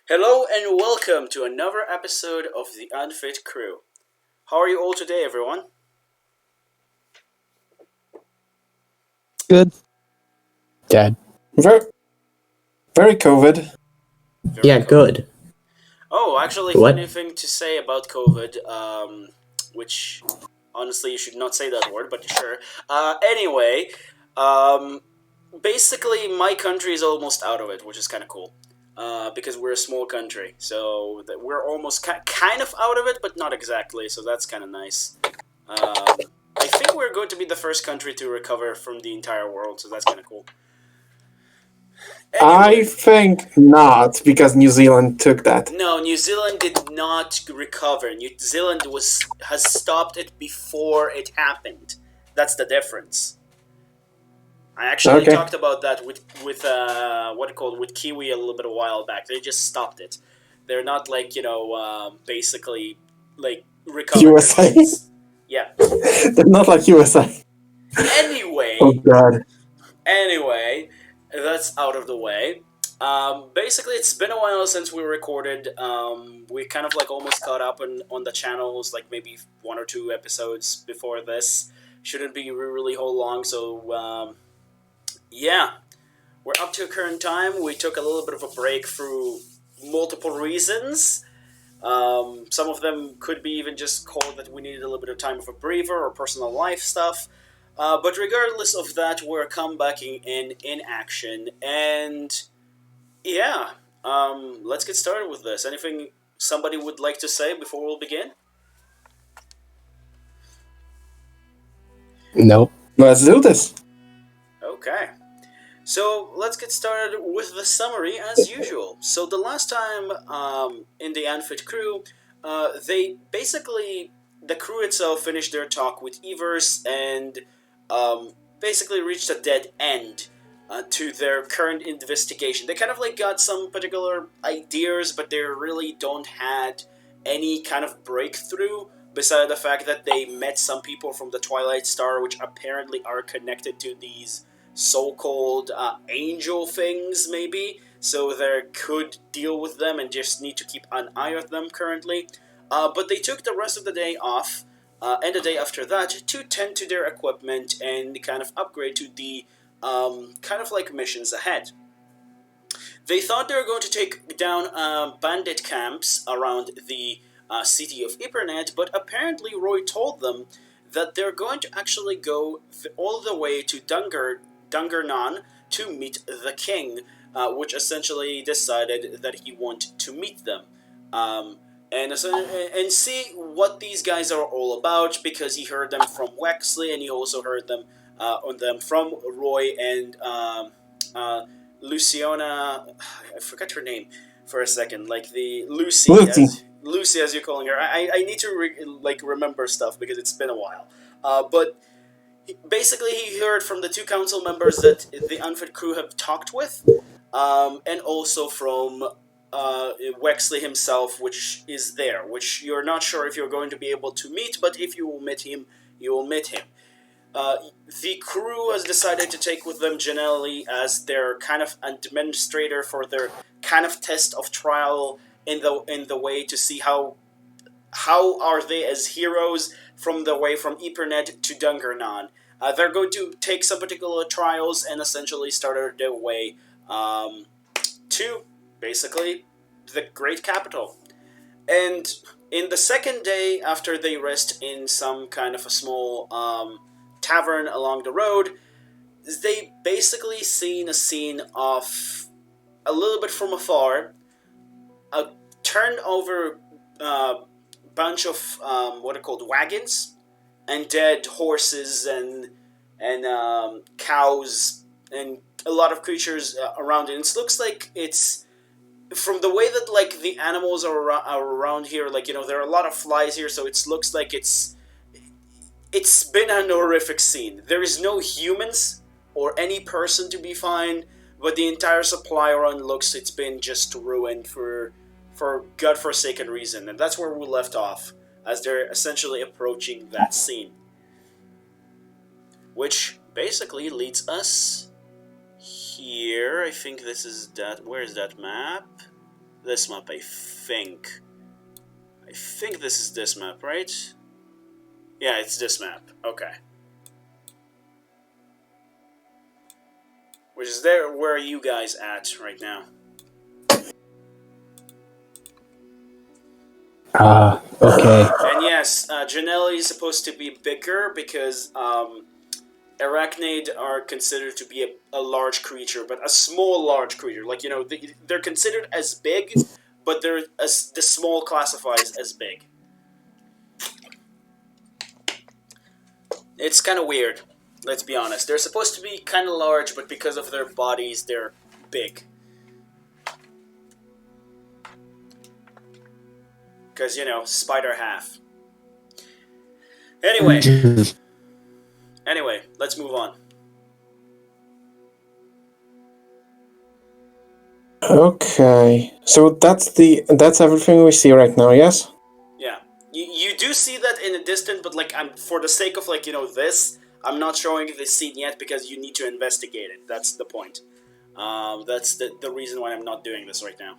Hello and welcome to another episode of the Unfit crew. How are you all today, everyone? Good. Dead. Very, very COVID. Very Yeah, cool. good. Oh, actually, What? funny thing to say about COVID, which honestly you should not say that word, but sure. Anyway, um, basically my country is almost out of it, which is kind of cool. Because we're a small country, so that we're almost kind of out of it, but not exactly. So that's kind of nice. I think we're going to be the first country to recover from the entire world, so that's kind of cool. I Anyway, think not, because New Zealand took that. no, New Zealand did not recover. New Zealand has stopped it before it happened. That's the difference. I actually Okay. talked about that with what it called with Kiwi a little bit a while back. They just stopped it. They're not like basically like recovered. USA. Yeah. They're not like USA. Anyway, Oh god. Anyway, that's out of the way. Basically, it's been a while since we recorded. We kind of like almost caught up on the channels, like maybe one or two episodes before this. Shouldn't be really whole long, so yeah, we're up to current time. We took a little bit of a break through multiple reasons. Some of them could be even just called that we needed a little bit of time of a breather or personal life stuff. But regardless of that, we're comebacking in action, and yeah, let's get started with this. Anything somebody would like to say before we'll begin? Nope. Let's do this. Okay. So let's get started with the summary as usual. So the last time in the Unfit crew, they basically the crew itself finished their talk with Evers and basically reached a dead end to their current investigation. They kind of like got some particular ideas, but they really don't had any kind of breakthrough. Beside the fact that they met some people from the Twilight Star, which apparently are connected to these so-called angel things, maybe. So they could deal with them and just need to keep an eye on them currently. But they took the rest of the day off, and the day after that, to tend to their equipment and kind of upgrade to the kind of like missions ahead. They thought they were going to take down bandit camps around the city of Ipernet, but apparently Roy told them that they're going to actually go all the way to Dungarnon to meet the king, which essentially decided that he wanted to meet them. And see what these guys are all about, because he heard them from Wexley and he also heard them on them from Roy and Luciana. I forgot her name for a second. Like the Lucy, Lucy. As you're calling her. I need to remember stuff because it's been a while. But basically, he heard from the two council members that the Unfit crew have talked with, and also from Wexley himself, which is there, which you're not sure if you're going to be able to meet, but if you will meet him, you will meet him. The crew has decided to take with them Janelli as their kind of administrator for their kind of test of trial in the way to see how are they as heroes from the way from Ipernet to Dungarnon. They're going to take some particular trials and essentially start their way to basically the great capital. And in the second day, after they rest in some kind of a small tavern along the road, they basically seen a scene of a little bit from afar, a turned over bunch of what are called wagons and dead horses and cows and a lot of creatures around it. It looks like it's from the way that like the animals are around here. Like there are a lot of flies here, so it looks like it's been an horrific scene. There is no humans or any person to be found, but the entire supply run looks it's been just ruined for godforsaken reason, and that's where we left off, as they're essentially approaching that scene. Which basically leads us here. I think this is that. Where is that map? this map, I think. I think this is this map, right? Yeah, it's this map. Okay. Which is there? Where are you guys at right now? Okay. And yes, Janelle is supposed to be bigger because Arachnid are considered to be a large creature, but a small large creature. Like, you know, they're considered as big, but the small classifies as big. It's kind of weird, let's be honest. They're supposed to be kind of large, but because of their bodies, they're big. Because, you know, spider half. Anyway, let's move on. Okay, so that's everything we see right now. Yes. Yeah, you do see that in a distance, but like for the sake of like, you know, this, I'm not showing this scene yet because you need to investigate it. That's the point. That's the reason why I'm not doing this right now.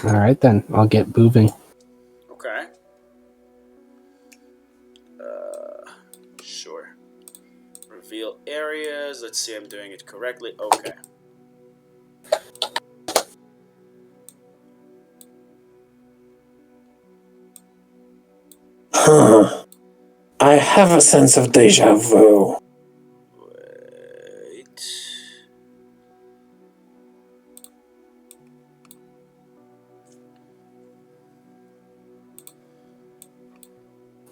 Alright then, I'll get moving. Okay. Sure. Reveal areas. Let's see, I'm doing it correctly. Okay. I have a sense of deja vu. Wait.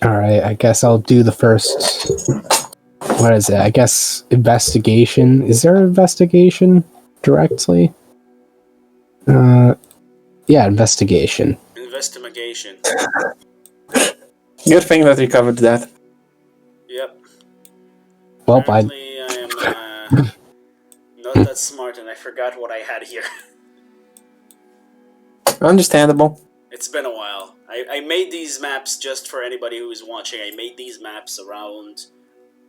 Alright, I guess I'll do the first... What is it? I guess investigation. Is there investigation directly? Yeah, investigation. Investigation. Good thing that we covered that. Yep. Well, Apparently, I am not that smart, and I forgot what I had here. Understandable. It's been a while. I made these maps just for anybody who is watching. I made these maps around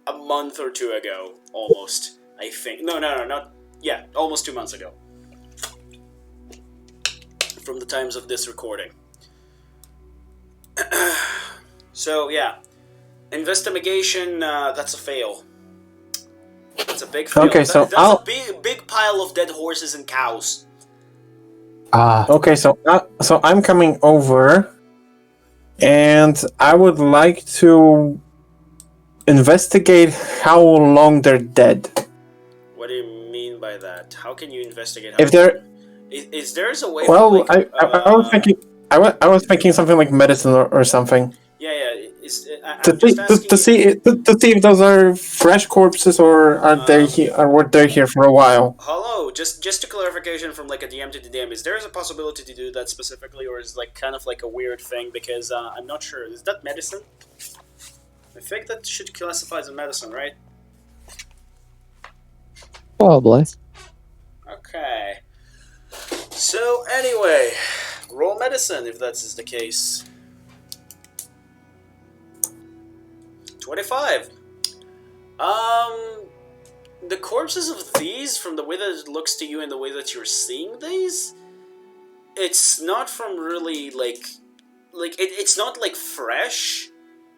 a month or two ago, almost. I think. No, not. Yeah, almost 2 months ago. From the times of this recording. So, yeah. Investigation, that's a fail. That's a big fail. Okay, so that's a big pile of dead horses and cows. Okay, so I'm coming over, and I would like to investigate how long they're dead. What do you mean by that? How can you investigate? If there is there's a way? Well, to, like, I was thinking I was thinking something like medicine or something. Yeah. To see if those are fresh corpses or are were they here for a while. Hello, just a clarification from like a DM to the DM. Is there a possibility to do that specifically, or is it like kind of like a weird thing? Because I'm not sure. Is that medicine? I think that should classify as a medicine, right? probably. Okay. So anyway, roll medicine if that is the case. 25. The corpses of these, from the way that it looks to you and the way that you're seeing these, it's not from really it's not like fresh.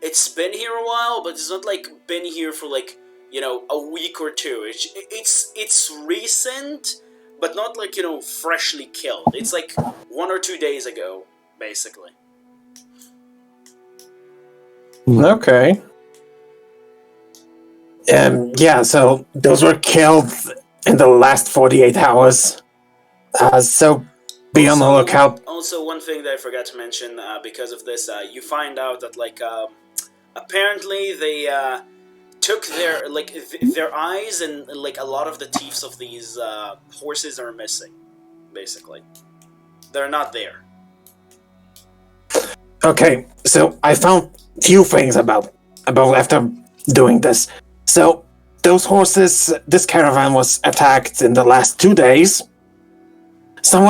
It's been here a while, but it's not like been here for like, you know, a week or two. It's recent, but not like, you know, freshly killed. It's like 1 or 2 days ago, basically. Okay. Yeah, so those were killed in the last 48 hours. So be on the lookout. Also, one thing that I forgot to mention, because of this, you find out that, like, apparently they took their eyes, and like a lot of the teeth of these horses are missing. Basically, they're not there. Okay, so I found few things about after doing this. So those horses, this caravan was attacked in the last 2 days. Some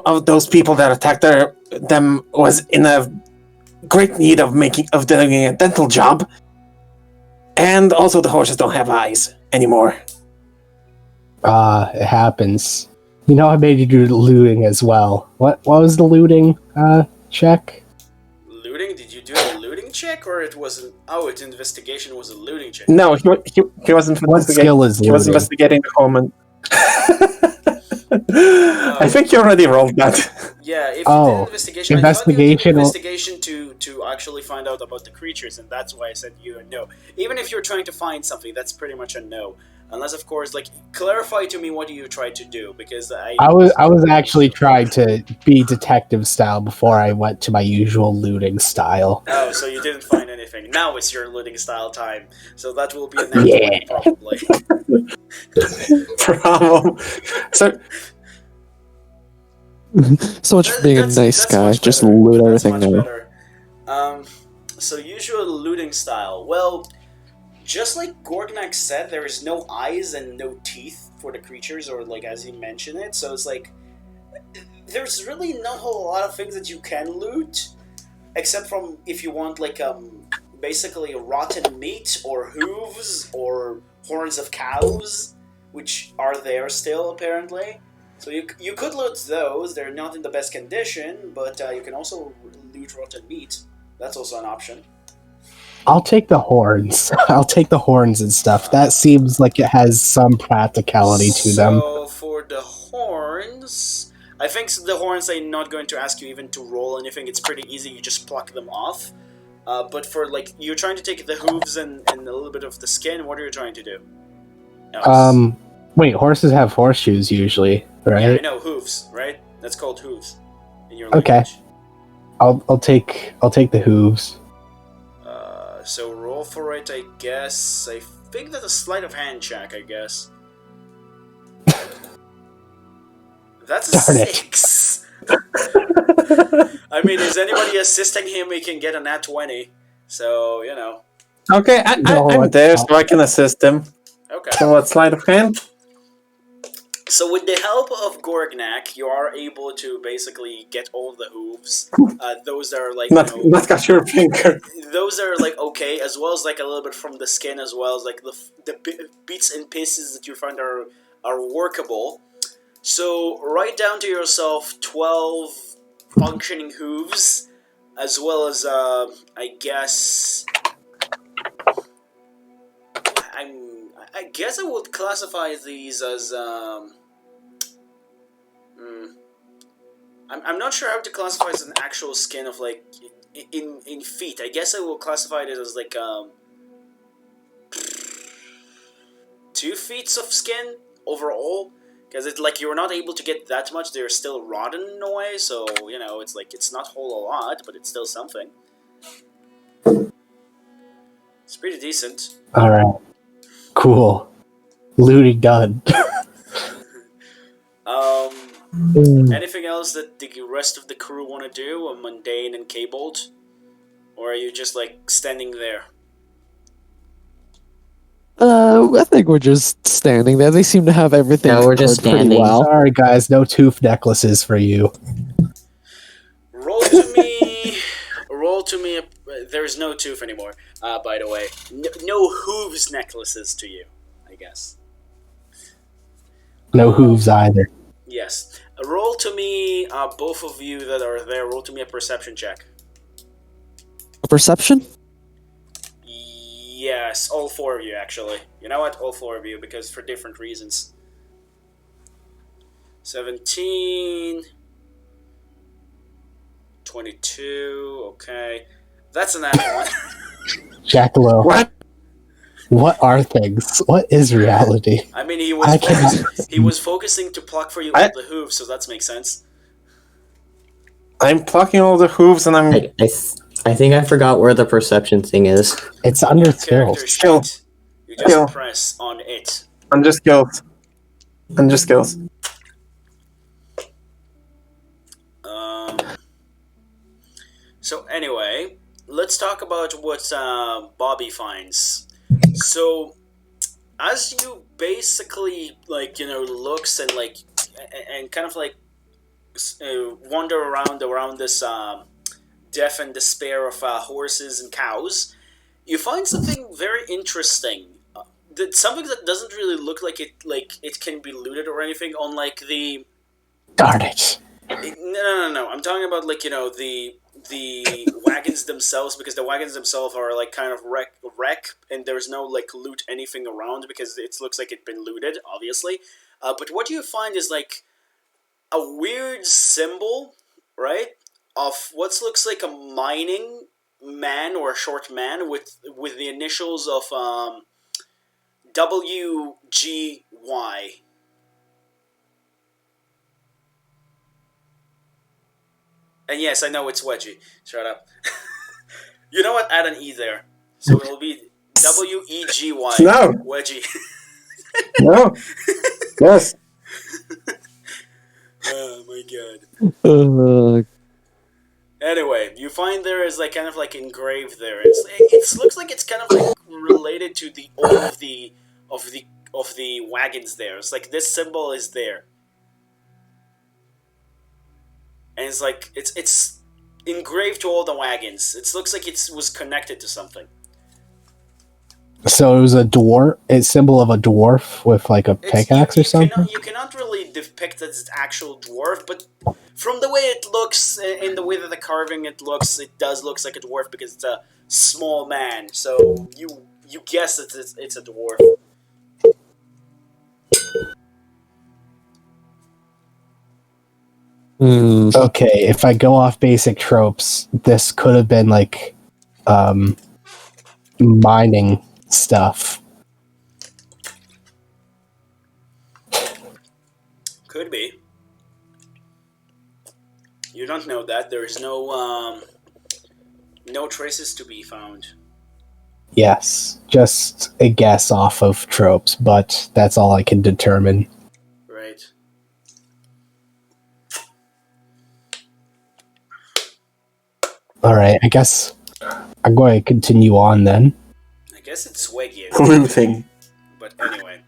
of those people that attacked them was in a great need of doing a dental job, and also the horses don't have eyes anymore. It happens. You know, I made you do looting as well. What was the looting check? Looting? Did you do a looting check, or it wasn't? Oh, its investigation was a looting check. No, he wasn't. What skill is He was looting? investigating the home. And I think you already rolled that. Yeah, if you Oh, did investigation, investigation I will- thought you did investigation to actually find out about the creatures, and that's why I said you a no. Even if you're trying to find something, that's pretty much a no. Unless, of course, like clarify to me what you tried to do, because I was actually trying to be detective style before I went to my usual looting style. Oh, so you didn't find anything. Now it's your looting style time, so that will be a next one probably. Problem. So So much for being a nice guy. much Just better. loot That's everything much there. better. So usual looting style. Well, just like Gorgnak said, there is no eyes and no teeth for the creatures, or like as he mentioned it. So it's like there's really not a whole lot of things that you can loot, except from if you want like basically rotten meat or hooves or horns of cows, which are there still apparently. So you could loot those. They're not in the best condition, but you can also loot rotten meat. That's also an option. I'll take the horns. I'll take the horns and stuff. That seems like it has some practicality to them. So for the horns, I think the horns I'm not going to ask you even to roll anything. It's pretty easy. You just pluck them off. But for like you're trying to take the hooves and a little bit of the skin. What are you trying to do? Else? Wait, horses have horseshoes usually, right? Yeah, I know hooves, right? That's called hooves in your Okay. language. I'll take the hooves. So roll for it, I guess. I think that's a sleight of hand check, I guess. That's a Darn it. 6. I mean, is anybody assisting him? He can get a nat 20. So, you know. okay, No, I'm it's there, not. so I can assist him. Okay. So what sleight of hand? So with the help of Gorgnak, you are able to basically get all the hooves. Those that are like, Not got your finger. those are like okay, as well as like a little bit from the skin, as well as like the bits and pieces that you find are workable. So write down to yourself 12 functioning hooves, as well as I guess I guess I would classify these as I'm not sure how to classify as an actual skin of like in feet. I guess I will classify it as like 2 feet of skin overall, because it's like you're not able to get that much. They're still rotten in a way, so you know it's like it's not whole a lot, but it's still something. It's pretty decent. All right. Cool. Looting done. Anything else that the rest of the crew want to do? Mundane and Cabled? Or are you just like standing there? I think we're just standing there. They seem to have everything No, we're just covered pretty standing. well. Sorry, guys. No tooth necklaces for you. Roll to me. Roll to me. There's no tooth anymore, by the way. No hooves necklaces to you, I guess. No hooves either. Yes. Roll to me, both of you that are there, roll to me a perception check. A perception? Yes, all 4 of you, actually. You know what? All 4 of you, because for different reasons. 17... 22, okay. That's an one. Jacollo. What? What are things? What is reality? I mean, he was focusing to pluck for you all the hooves, so that makes sense. I'm plucking all the hooves and I'm I think I forgot where the perception thing is. It's under Character skills. sheet. You just Skill. press on it. I'm just skills. So anyway, let's talk about what Bobby finds. So, as you basically looks and and kind of wander around this death and despair of horses and cows, you find something very interesting. Something that doesn't really look like it can be looted or anything. On the Darn it. No. I'm talking about like the wagons themselves, because the wagons themselves are like kind of wreck, and there's no like loot anything around because it looks like it's been looted, obviously. But what you find is like a weird symbol, right, of what looks like a mining man or a short man with the initials of WGY. And yes, I know it's wedgie. Shut up. You know what? Add an E there. So it'll be WEGY. No. Wedgie. No. Yes. Oh my god. Uh, Anyway, you find there is like kind of like engraved there. It looks like it's kind of like related to the all of the wagons there. It's like this symbol is there. And it's like it's engraved to all the wagons. It looks like it was connected to something. So it was a symbol of a dwarf with like a pickaxe or something? You cannot really depict it as actual dwarf, but from the way it looks, in the way that the carving it does look like a dwarf because it's a small man. So you guess that it's a dwarf. Okay, if I go off basic tropes, this could have been like mining stuff. Could be. You don't know that. There is no traces to be found. Yes, just a guess off of tropes, but that's all I can determine. Right. Alright, I guess I'm going to continue on then. I guess it's Swaggy. Looting. But anyway,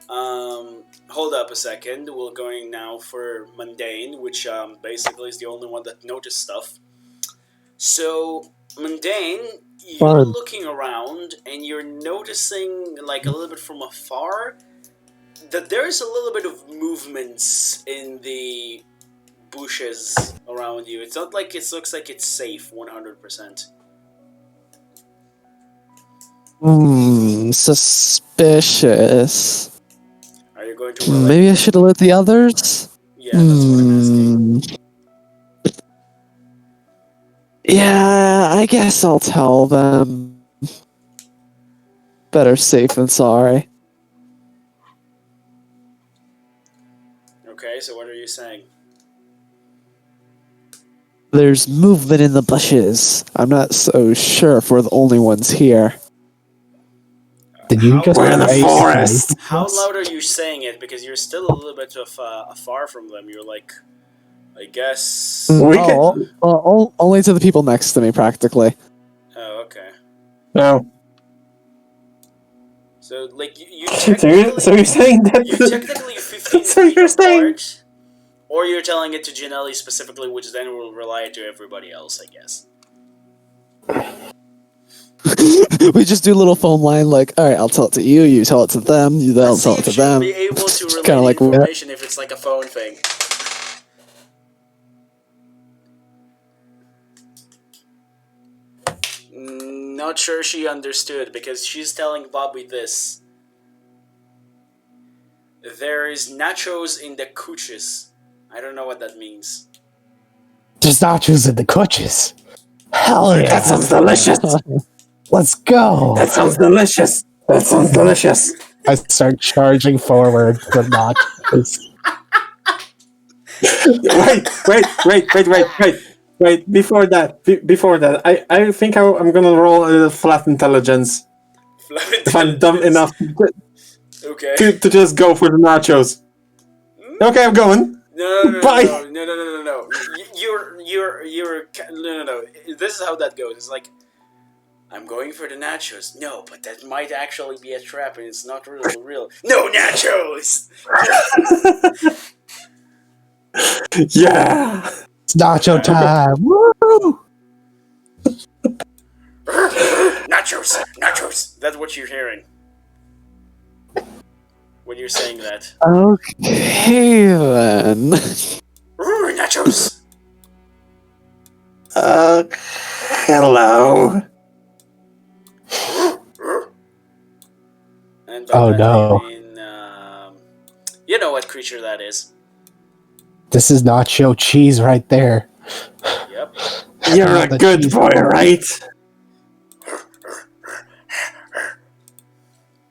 hold up a second. We're going now for Mundane, which basically is the only one that noticed stuff. So, Mundane, you're looking around and you're noticing, like a little bit from afar, that there's a little bit of movements in the bushes around you. It's not like it looks like it's safe 100%. Suspicious. Are you going to Maybe I should alert the others? Yeah, that's what I'm asking. Yeah, I guess I'll tell them. Better safe than sorry. Okay, so what are you saying? There's movement in the bushes. I'm not so sure if we're the only ones here. Did you just We're in the raise forest. How loud are you saying it? Because you're still a little bit of afar from them. You're like, I guess. We can- Only to the people next to me, practically. Oh, okay. No. So, like, you So technically, you're saying that... you technically 15 So feet you're saying- apart, or you're telling it to Janelli specifically, which then will rely to everybody else, I guess. We just do a little phone line like, alright, I'll tell it to you, you tell it to them, they'll Let's see tell it if to she'll them. be able to relay kinda the like- information if it's like a phone thing. Not sure she understood, because she's telling Bobby this. There is nachos in the cooches. I don't know what that means. There's nachos in the coaches. Hell yeah. That sounds delicious. Let's go. That sounds delicious. That sounds delicious. I start charging forward for nachos. Wait. Before that, I think I'm gonna roll a flat intelligence if I'm dumb enough Okay. to just go for the nachos. Okay, I'm going. No. Bye. No. No. This is how that goes. It's like, I'm going for the nachos. No, but that might actually be a trap, and it's not really real. No nachos. Yeah. It's nacho time. Woo! Nachos. That's what you're hearing when you're saying that. Okay then. Nachos! Hello. And by Oh that no. I mean, you know what creature that is. This is nacho cheese right there. Yep. You're Not a the good cheese boy, ball. right?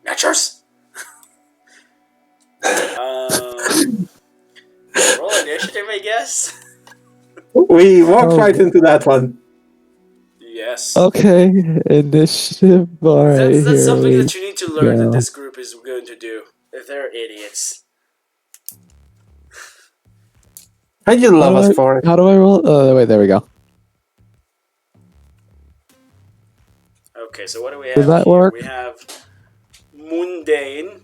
Nachos! Roll initiative, I guess? We walked Oh. right into that one. Yes. Okay, initiative. All right, That's here something we that you need to learn that go. this group is going to do. If they're idiots. And you How love do us I, for it. how do I roll? Oh, wait, there we go. Okay, so what do we Did have that here? work? We have mundane.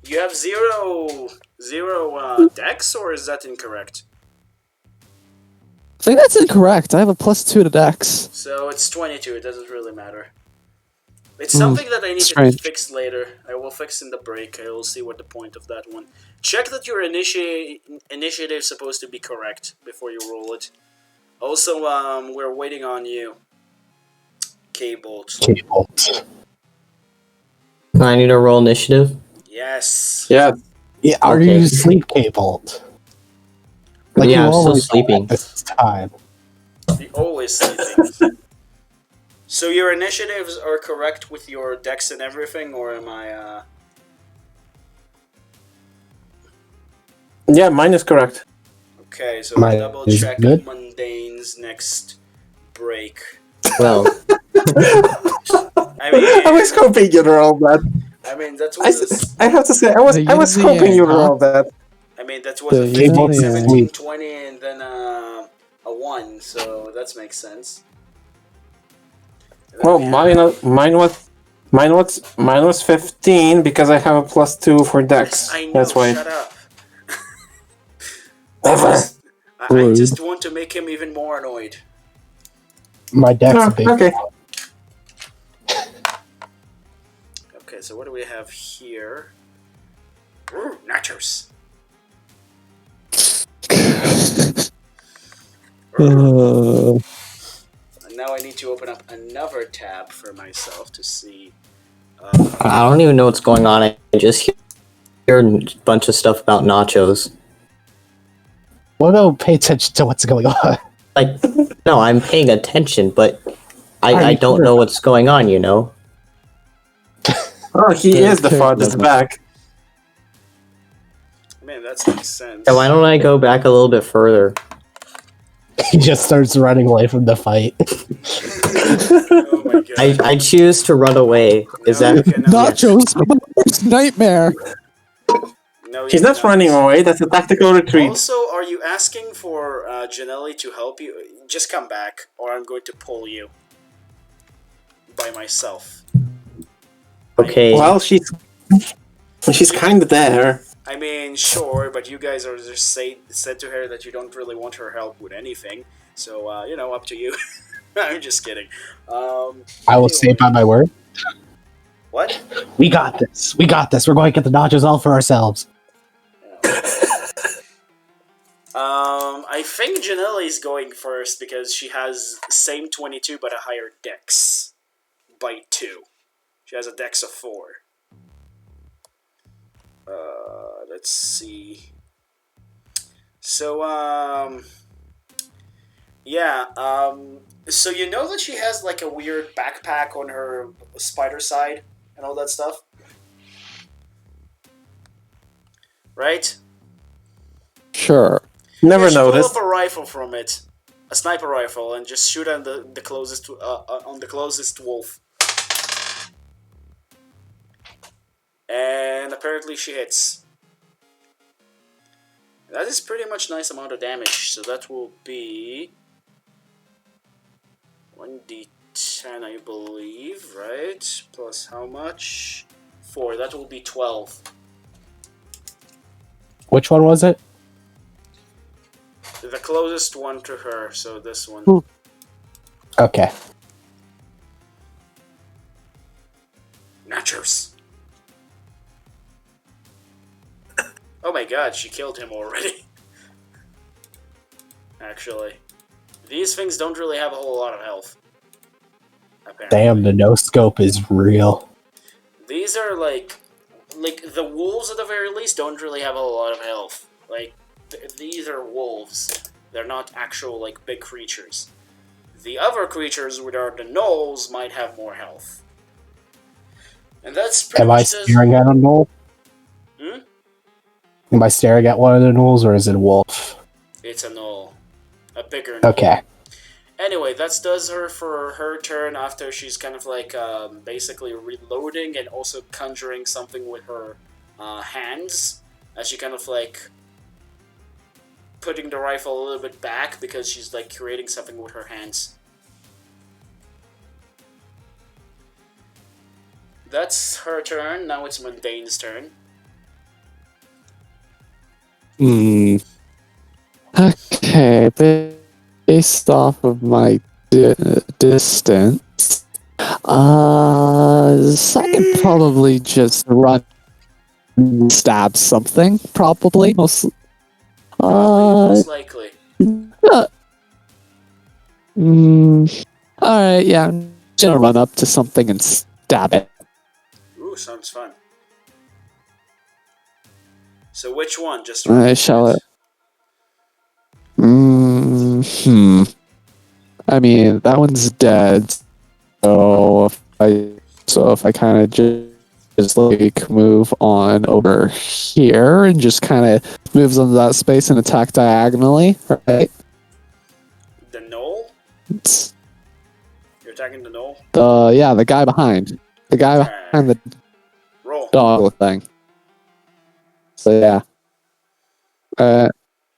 You have zero dex, or is that incorrect? I think that's incorrect. I have a +2 to Dex. So it's 22. It doesn't really matter. It's something that I need to strange. fix later. I will fix in the break. I will see what the point of that one. Check that your initiative is supposed to be correct before you roll it. Also, we're waiting on you, K-Bolt. K-Bolt. I need to roll initiative. Yes. Yeah. Yeah, are Okay. you asleep, K-Bolt? Like Yeah, you I'm still always are sleeping. at this time. You're always sleeping. So your initiatives are correct with your dex and everything, or am I? Yeah, mine is correct. Okay, so Mine double is check good. mundane's next break. Well, I mean, I was hoping you'd roll that. I mean that I, was s- I have to say, I was The yin I was and the hoping yang, you'd huh? roll that. I mean that was The a yin 15, and the yang. 17, 20, and then a 1, so that makes sense. And then Well, we have- mine was 15 because I have a +2 for Dex. Yes, I know. That's why. Shut up. Never. I just want to make him even more annoyed. My deck's a big. Okay. Okay, so what do we have here? Ooh, nachos. Uh, And now I need to open up another tab for myself to see. I don't even know what's going on. I just hear a bunch of stuff about nachos. Well, no, pay attention to what's going on. Like, no, I'm paying attention, but Are I you don't sure? know what's going on, you know? Oh, he is the farthest back. Man, that makes sense. So why don't I go back a little bit further? He just starts running away from the fight. Oh my god. I choose to run away. Is No, that you cannot. nachos, my worst nightmare. No, you He's not cannot. running away. That's a tactical retreat. Also, are you asking for Janelli to help you? Just come back, or I'm going to pull you by myself. okay? Well, she's kind of there. I mean, sure, but you guys are just said to her that you don't really want her help with anything. So, you know, up to you. I'm just kidding. I will stay by my word. What? We got this. We got this. We're going to get the nachos all for ourselves. I think Janelli's going first because she has same 22 but a higher dex by 2. She has a dex of 4. Let's see. So, yeah, so you know that she has like a weird backpack on her spider side and all that stuff? Right? Sure. Never Just noticed. pull up a rifle from it, a sniper rifle, and just shoot on the closest on the closest wolf. And apparently she hits. That is pretty much nice amount of damage. So that will be 1d10, I believe, right? Plus how much? 4. That will be 12. Which one was it? The closest one to her, so this one. Okay. Nachos. Oh my god, she killed him already. actually. These things don't really have a whole lot of health. Apparently. Damn, the no scope is real. These are like the wolves at the very least don't really have a whole lot of health. Like, these are wolves. They're not actual, like, big creatures. The other creatures, which are the gnolls, might have more health. And that's pretty Am I much staring at a gnoll? Hmm? Am I staring at one of the gnolls, or is it a wolf? It's a gnoll. A bigger gnoll. Okay. Anyway, that does her for her turn after she's kind of like basically reloading and also conjuring something with her hands. As she kind of like putting the rifle a little bit back because she's like creating something with her hands. That's her turn. Now it's Mundane's turn. Okay, based off of my distance, I can probably just run and stab something. Probably most. Most likely. Alright, yeah, I'm just gonna run up to something and stab it. Ooh, sounds fun. So which one? Just Shall it? I mean, that one's dead. So if I kind of just like move on over here and just kind of moves into that space and attack diagonally, right? The gnoll? It's You're attacking the gnoll? the guy behind the Roll. dog thing. So yeah.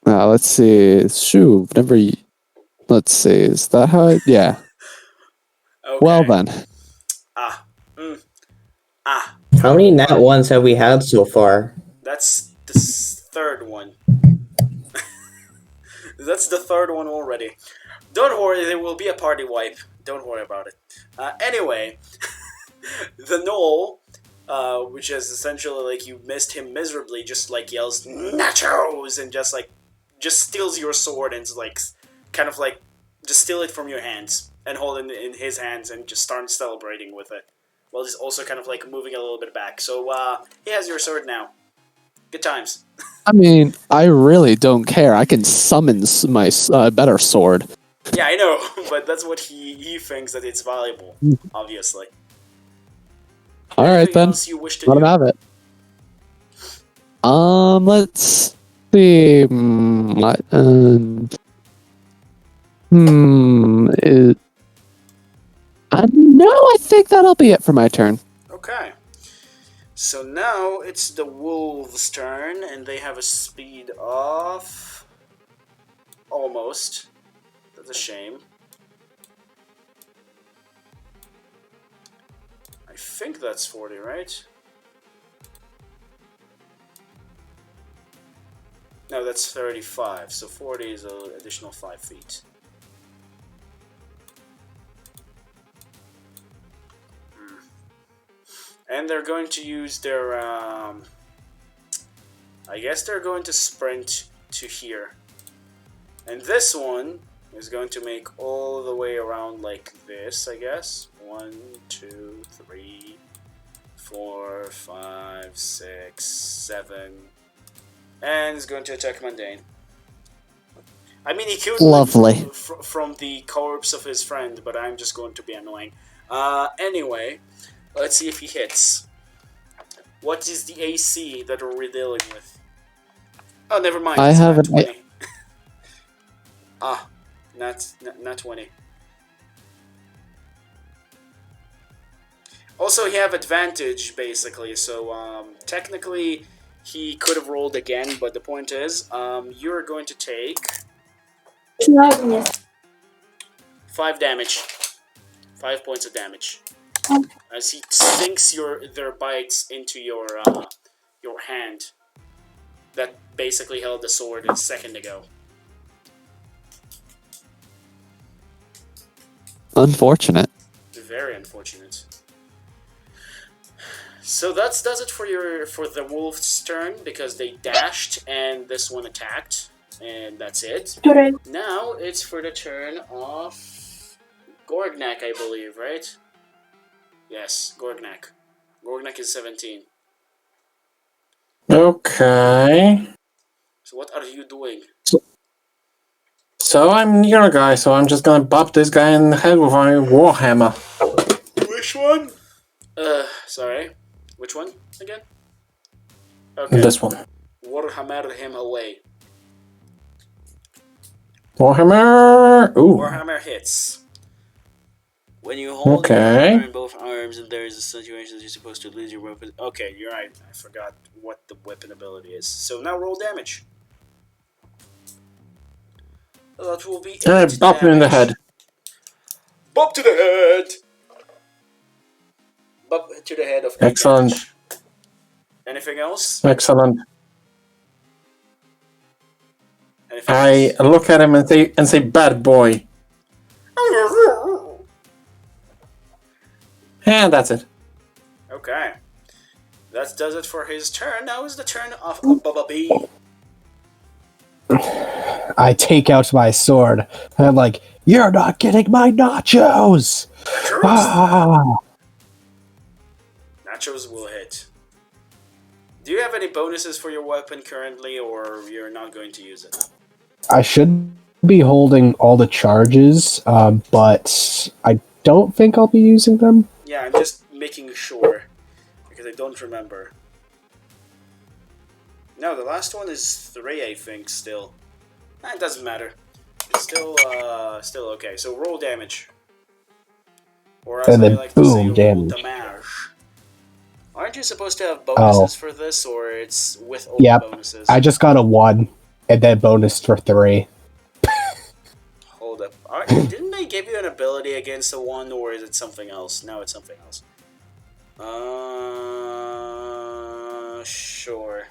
Now let's see. Shoo, never. Let's see. Is that how? Yeah. Okay. Well then. How many nat ones have we had so far? That's the third one. That's the third one already. Don't worry, there will be a party wipe. Don't worry about it. Anyway, the gnoll, which is essentially like you missed him miserably, just like yells nachos and just steals your sword and like kind of like just steal it from your hands and hold it in his hands and just start celebrating with it. Well, he's also kind of like moving a little bit back. So he has your sword now. Good times. I mean, I really don't care. I can summon my better sword. Yeah, I know, but that's what he thinks that it's valuable, obviously. All right Anything then. else you wish to Let him do? have it. Let's see. No, I think that'll be it for my turn. Okay. So now it's the wolves' turn, and they have a speed of almost. That's a shame. I think that's 40, right? No, that's 35. So 40 is an additional 5 feet. And they're going to use their, I guess they're going to sprint to here. And this one is going to make all the way around like this, I guess. 1, 2, 3, 4, 5, 6, 7. And is going to attack Mundane. I mean, he killed Lovely. from the corpse of his friend, but I'm just going to be annoying. Anyway, let's see if he hits. What is the AC that we're dealing with? Oh, never mind. I It's have not an 20. Not 20. Also, he have advantage, basically, so technically he could have rolled again, but the point is, you're going to take 5 damage. 5 points of damage. As he sinks their bites into your hand that basically held the sword a second ago. Unfortunate. Very unfortunate. So does it for the wolf's turn because they dashed and this one attacked. And that's it. Now it's for the turn of Gorgnak, I believe, right? Yes, Gorgnak. Gorgnak is 17. Okay. So what are you doing? So I'm near a guy, so I'm just gonna bop this guy in the head with my warhammer. Which one? Sorry. Which one again? Okay. This one. Warhammer him away. Warhammer. Ooh. Warhammer hits. When you hold your hammer in both arms and there is a situation that you're supposed to lose your weapon. Okay, you're right. I forgot what the weapon ability is. So now roll damage. That will be 8 Bop him in the head. Bop to the head! Bop to the head of 8 Excellent. damage. Anything else? Excellent. Anything I else? look at him and say, bad boy. And that's it. Okay. That does it for his turn. Now is the turn of Bubba B. I take out my sword and I'm like, "You're not getting my nachos!" Ah. Nachos will hit. Do you have any bonuses for your weapon currently, or you're not going to use it? I should be holding all the charges, but I don't think I'll be using them. Yeah, I'm just making sure, because I don't remember. No, the last one is 3, I think, still. It doesn't matter. It's still okay. So roll damage. Or as And I then like to say, boom, roll damage. damage. Aren't you supposed to have bonuses for this, or it's with all the bonuses? I just got a 1, and then bonus for 3. Hold up. Didn't they give you an ability against a 1, or is it something else? No, it's something else. Sure.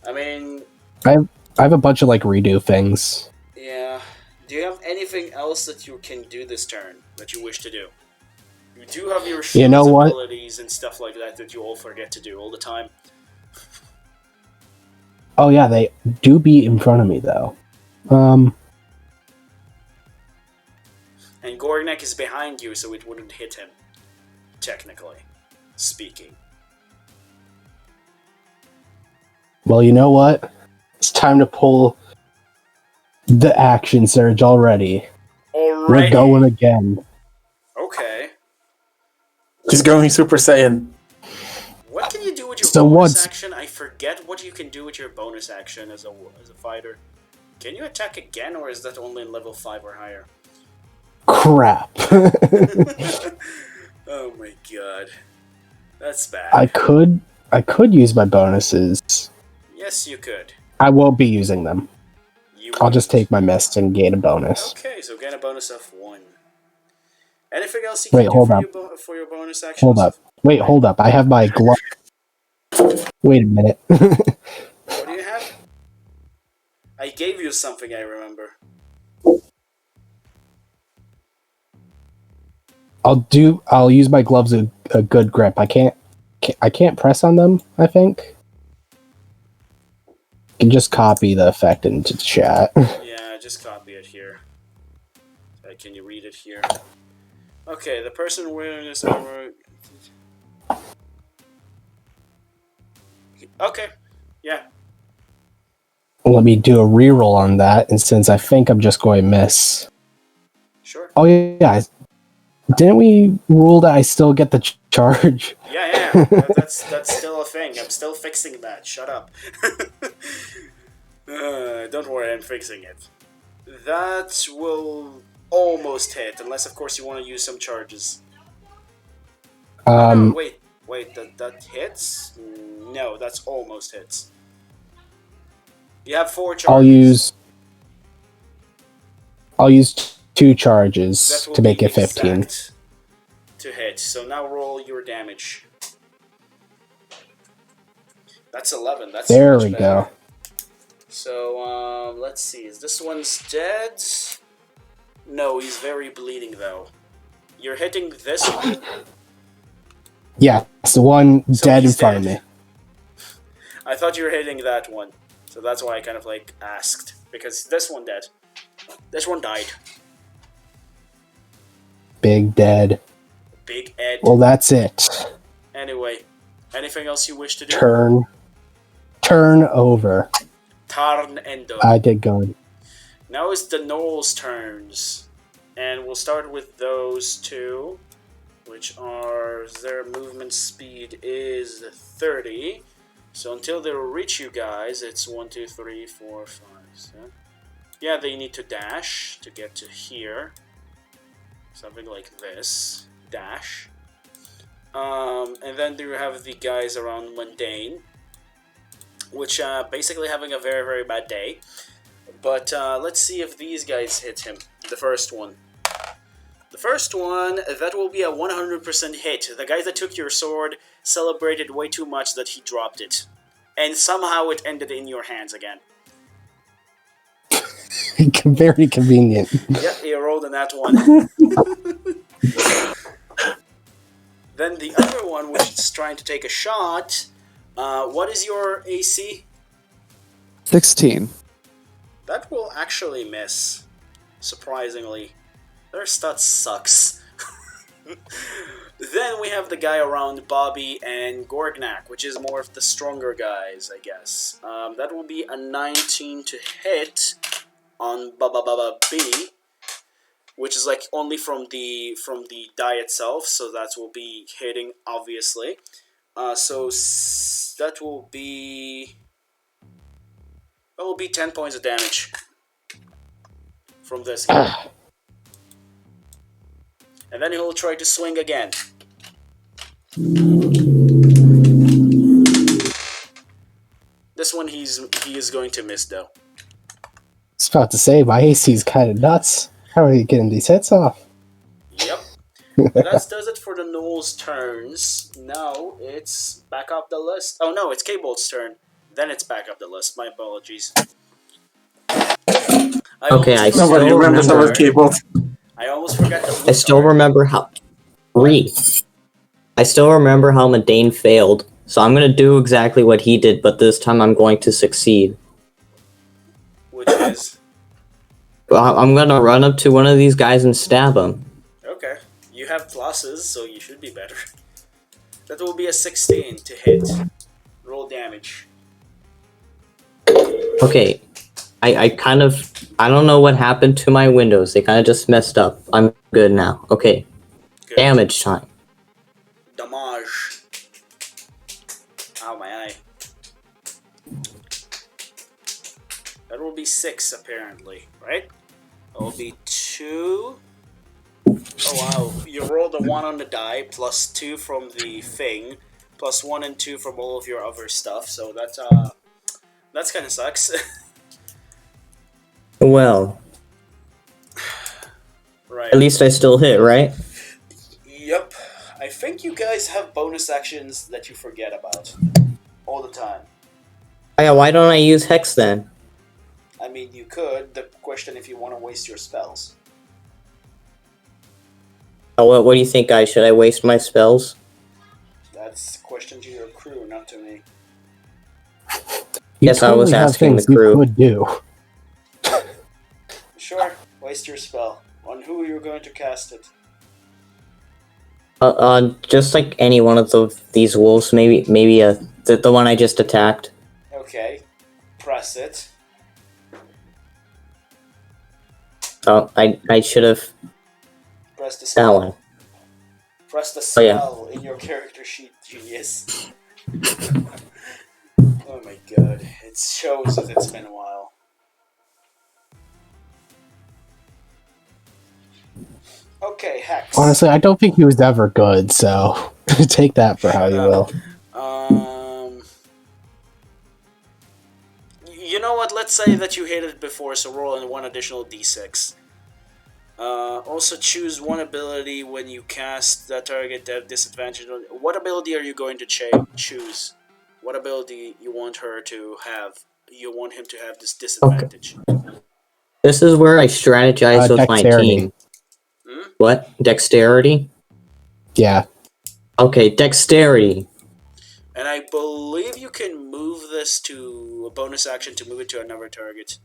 I mean... I have a bunch of, like, redo things. Yeah. Do you have anything else that you can do this turn, that you wish to do? You do have your shields abilities and stuff like that you all forget to do all the time. Oh yeah, they do be in front of me, though. And Gorgnak is behind you, so it wouldn't hit him. Technically speaking. Well, you know what? It's time to pull the action surge already. We're going again. Okay. He's going Super Saiyan. What can you do with your bonus action? I forget what you can do with your bonus action as a fighter. Can you attack again, or is that only in level 5 or higher? Crap. Oh my god. That's bad. I could use my bonuses. Yes, you could. I won't be using them. I'll just take my mist and gain a bonus. Okay, so gain a bonus of 1. Anything else you can do for your bonus actions? Hold up. Wait, hold up. I have my glove. Wait a minute. What do you have? I gave you something, I remember. I'll use my gloves a good grip. I can't press on them, I think. You can just copy the effect into chat. Yeah, just copy it here. Can you read it here? Okay, the person wearing this armor... Okay, yeah. Let me do a reroll on that, and since I think I'm just going to miss. Sure. Oh yeah, didn't we rule that I still get the charge? Yeah. That's still a thing. I'm still fixing that. Shut up. Don't worry, I'm fixing it. That will almost hit, unless of course you want to use some charges. No, wait, that hits? No, that's almost hits. You have 4 charges. I'll use 2 charges to make it 15. To hit. So now roll your damage. That's 11. That's there much we better. go. So let's see. Is this one's dead? No, he's very bleeding though. You're hitting this one? Yeah, it's the one dead in front of me. I thought you were hitting that one. So So that's why I kind of like asked, because this one dead. This one died. Big dead. Big Ed. Well, that's it. Anyway, anything else you wish to do? Turn over. Tarn Endo. I did good. Now it's the Gnoll's turns. And we'll start with those two, which are, their movement speed is 30. So until they reach you guys, it's 1, 2, 3, 4, 5, 6. Yeah, they need to dash to get to here. Something like this. Dash. And then you have the guys around Mundane, which basically having a very, very bad day. But let's see if these guys hit him. The first one. The first one, that will be a 100% hit. The guy that took your sword celebrated way too much that he dropped it. And somehow it ended in your hands again. Very convenient. Yep, he rolled in that one. Then the other one, which is trying to take a shot. What is your AC? 16. That will actually miss. Surprisingly. Their stat sucks. Then we have the guy around Bobby and Gorgnak, which is more of the stronger guys, I guess. That will be a 19 to hit on B, which is like only from the die itself, so that will be hitting obviously. So that will be 10 points of damage from this guy. And then he'll try to swing again. This one he is going to miss though. I was about to say, my AC's kind of nuts. How are you getting these hits off? Yep. That does it for the Gnoll's turns. Now it's back up the list. Oh no, it's K-Bolt's turn. Then it's back up the list. My apologies. Okay, I still Nobody remembers remember. our keyboard. I almost forgot the blue I still card. remember how. I still remember how Mundane failed, so I'm gonna do exactly what he did, but this time I'm going to succeed. Which is I'm gonna run up to one of these guys and stab him. okay. You have pluses, so you should be better. That will be a 16 to hit. Roll damage. Okay, I don't know what happened to my windows. They kind of just messed up. I'm good now. Okay, Good. damage time. Damage. Ow, my eye. That will be 6 apparently, right? That will be 2. Oh wow, you rolled a 1 on the die, plus 2 from the thing, plus 1 and 2 from all of your other stuff, so that's kinda sucks. Well, Right. at least I still hit, right? Yep. I think you guys have bonus actions that you forget about. All the time. Yeah, why don't I use Hex then? I mean, you could. The question if you want to waste your spells. Oh, what do you think, guys? Should I waste my spells? That's a question to your crew, not to me. Yes, I was totally have asking the things you crew. could do. Sure, waste your spell. On who you're going to cast it. Just like any one of these wolves, maybe the one I just attacked. Okay. Press it. Oh, I should have Press the that spell. one. Press the Oh, yeah. spell in your character sheet, genius. Oh my god. It shows that it's been a while. Okay, Hex. Honestly, I don't think he was ever good, so take that for how you will. You know what? Let's say that you hit it before, so roll in 1 additional d6. Also choose one ability when you cast that target that disadvantage. What ability are you going to choose? What ability you want her to have? You want him to have this disadvantage. This is where I strategize with my Dexterity. team. What? Dexterity? Yeah. Okay, dexterity. And I believe you can move this to a bonus action to move it to another target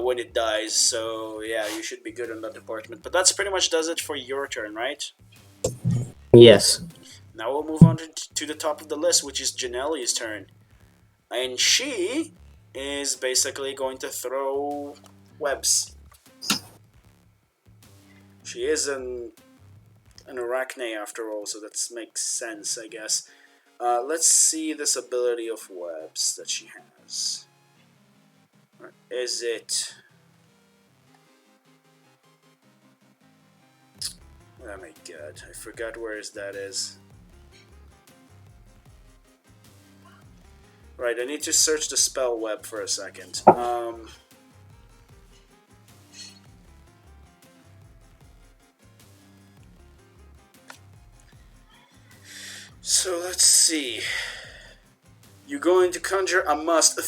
when it dies. So yeah, you should be good in that department. But that's pretty much does it for your turn, right? Yes. Now we'll move on to the top of the list, which is Janelli's turn. And she is basically going to throw webs. She is an arachne after all, so that makes sense, I guess. Let's see this ability of webs that she has. Or is it... Oh my god, I forgot where that is. Right, I need to search the spell web for a second. So let's see. You're going to conjure a must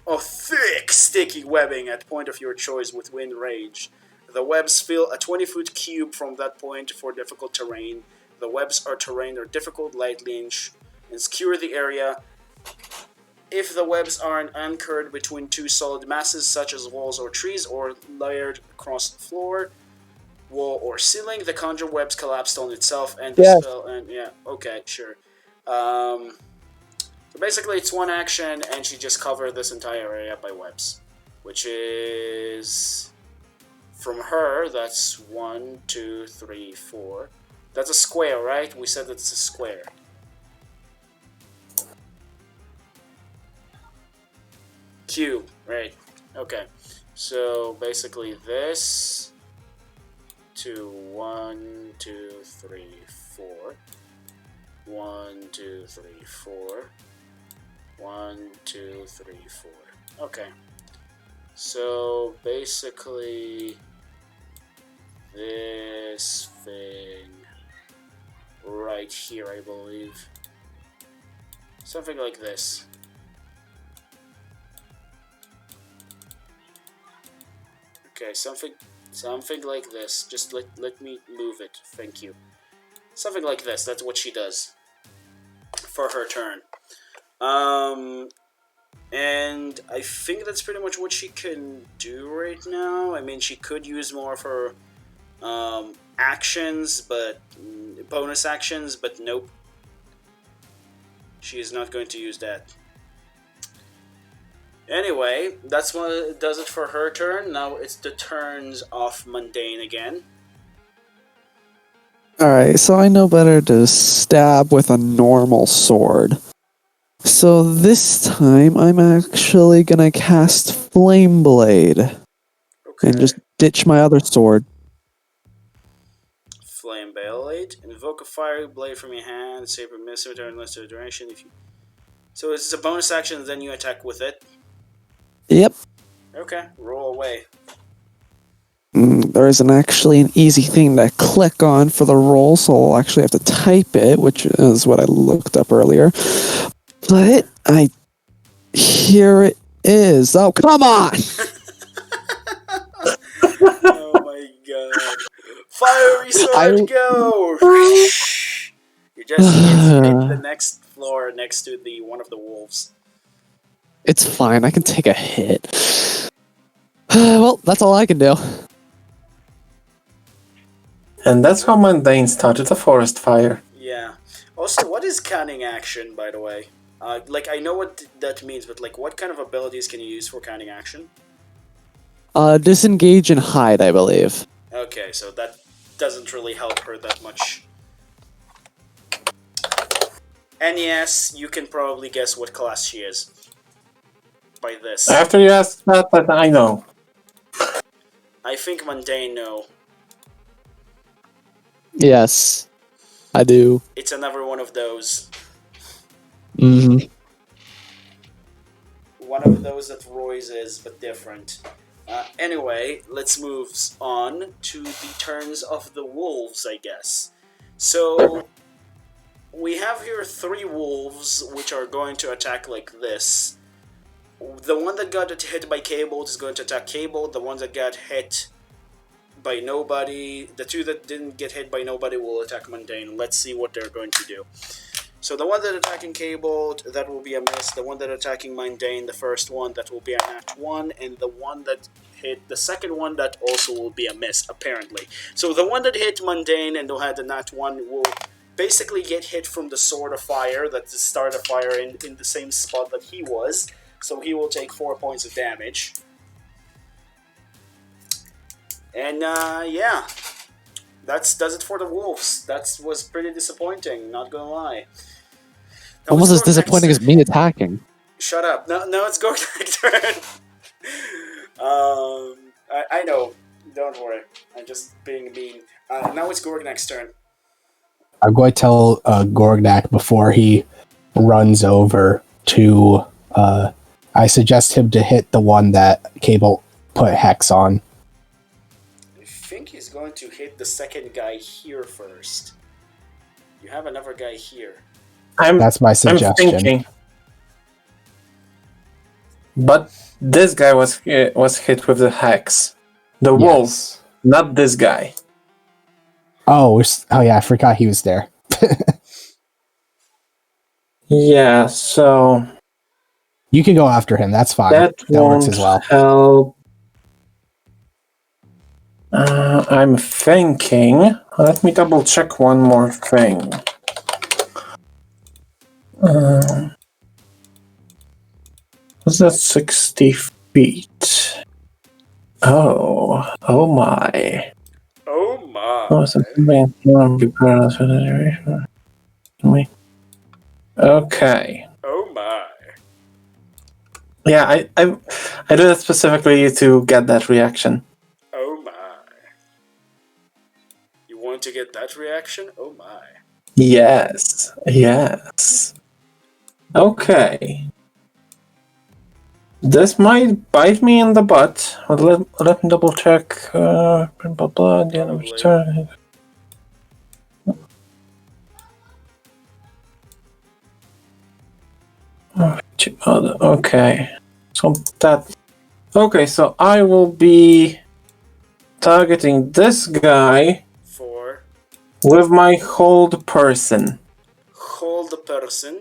of thick, sticky webbing at point of your choice with wind rage. The webs fill a 20-foot cube from that point for difficult terrain. The webs are terrain or difficult, lightly and skewer the area. If the webs aren't anchored between two solid masses such as walls or trees or layered across the floor, wall or ceiling, the conjure webs collapsed on itself and the spell and yeah, okay, sure. So basically it's one action and she just covered this entire area by webs. Which is from her, that's 1, 2, 3, 4. That's a square, right? We said it's a square. Cube, right. Okay. So basically this to 1, 2, 3, 4. 1, 2, 3, 4. 1, 2, 3, 4. Okay. So basically this thing right here, I believe. Something like this. Okay, something like this. Just let me move it. Thank you. Something like this. That's what she does for her turn. And I think that's pretty much what she can do right now. I mean, she could use more of her actions, but bonus actions, but nope. She is not going to use that. Anyway, that's what does it for her turn. Now it's the turns of Mundane again. Alright, so I know better to stab with a normal sword. So this time I'm actually gonna cast Flame Blade. Okay. And just ditch my other sword. Flame Blade. Invoke a fire blade from your hand. Save a miss or unless the duration. If you... So it's a bonus action, then you attack with it. Yep. Okay, roll away. There isn't actually an easy thing to click on for the roll, so I'll actually have to type it, which is what I looked up earlier. But here it is. Oh, come on! Oh my god. Fiery sword, go! You just hit the next floor next to the one of the wolves. It's fine, I can take a hit. Well, that's all I can do. And that's how Mundane started the forest fire. Yeah. Also, what is canning action, by the way? Like, I know what that means, but like, what kind of abilities can you use for canning action? Disengage and hide, I believe. Okay, so that doesn't really help her that much. And yes, you can probably guess what class she is. By this. After you ask that, I know. I think Mundane, no. Yes, I do. It's another one of those. Mm-hmm. One of those that Roy's is, but different. Anyway, let's move on to the turns of the wolves, I guess. So, we have here 3 wolves, which are going to attack like this. The one that got hit by Cable is going to attack Cable. The one that got hit by nobody, the 2 that didn't get hit by nobody will attack Mundane. Let's see what they're going to do. So the one that attacking Cable, that will be a miss. The one that attacking Mundane, the first one, that will be a nat 1. And the one that hit the second one, that also will be a miss, apparently. So the one that hit Mundane and had the nat 1 will basically get hit from the Sword of Fire, that's the Start of Fire, in the same spot that he was. So he will take 4 points of damage. And yeah, that does it for the Wolves. That was pretty disappointing, not gonna lie. Now Almost it's as disappointing as me attacking. Shut up. No, it's Gorgnak's turn. I know. Don't worry. I'm just being mean. Now it's Gorgnak's turn. I'm going to tell Gorgnak before he runs over to... I suggest him to hit the one that Cable put Hex on. I think he's going to hit the second guy here first. You have another guy here. That's my suggestion. I'm thinking. But this guy was hit with the hex. The wolf, not this guy. Oh yeah, I forgot he was there. Yeah, so you can go after him. That's fine. that works as well. Help. I'm thinking. Let me double check one more thing. Was that 60 feet? Oh my. Oh my. Okay. Oh my. Yeah, I did it specifically to get that reaction. Oh my. You want to get that reaction? Oh my. Yes. Okay. This might bite me in the butt. Let me double check. Blah blah blah. The end of the turn. Okay. So that. Okay, so I will be targeting this guy For with my hold person. hold the person.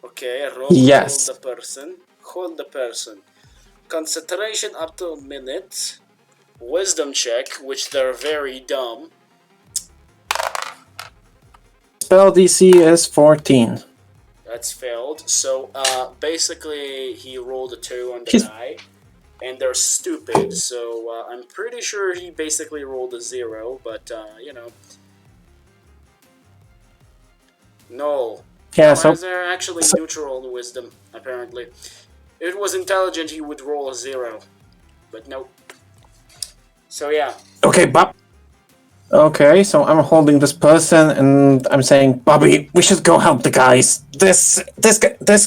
Okay, roll Yes. hold the person. Hold the person. Concentration up to a minute. Wisdom check, which they're very dumb. Spell DC is 14. That's failed. So basically, he rolled a 2 on the He's- die, and they're stupid. So I'm pretty sure he basically rolled a 0. But you know, Gnoll. Yeah, so They're actually neutral on wisdom. Apparently, if it was intelligent, he would roll a 0, but nope. So yeah. okay, Bob. Okay, so I'm holding this person and I'm saying, Bobby, we should go help the guys. This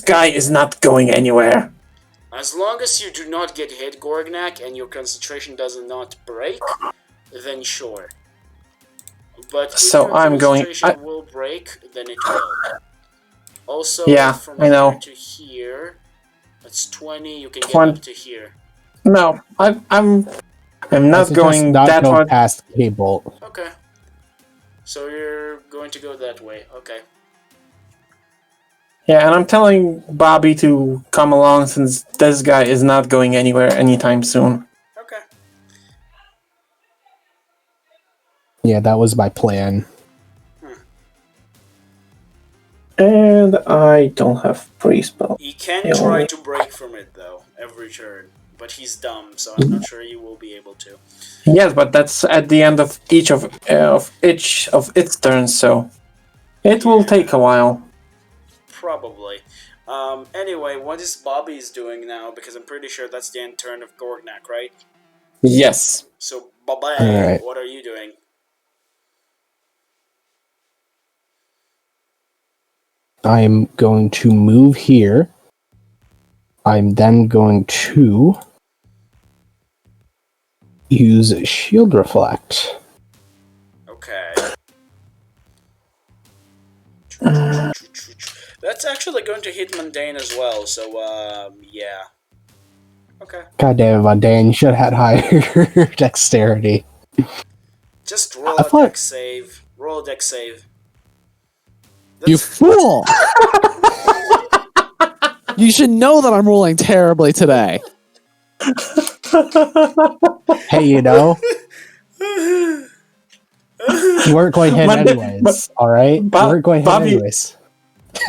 guy is not going anywhere. As long as you do not get hit, Gorgnak, and your concentration does not break, then sure. But if So your I'm going- concentration will break, then it will. Also, Yeah, from I know. here to here, that's 20. You can get 20. up to here. No, I'm not going not that go far. past Cable. Okay. So you're going to go that way. Okay. Yeah, and I'm telling Bobby to come along since this guy is not going anywhere anytime soon. Okay. Yeah, that was my plan. And I don't have free spell. He can Yeah, try only- to break from it though every turn, but he's dumb, so I'm not sure he will be able to. Yes, but that's at the end of each of its turns, so it will take a while. Probably. Anyway, what is Bobby's doing now? Because I'm pretty sure that's the end turn of Gorgnak, right? Yes. So, Bobby, Alright. what are you doing? I'm going to move here. I'm then going to use Shield Reflect. Okay. That's actually going to hit Mundane as well, so, yeah. Okay. God damn it, Mundane, you should have had higher dexterity. Just roll I a thought- dex save. Roll a dex save. You fool! You should know that I'm rolling terribly today. Hey, you weren't going to hit anyways. All right, you weren't going to hit anyways.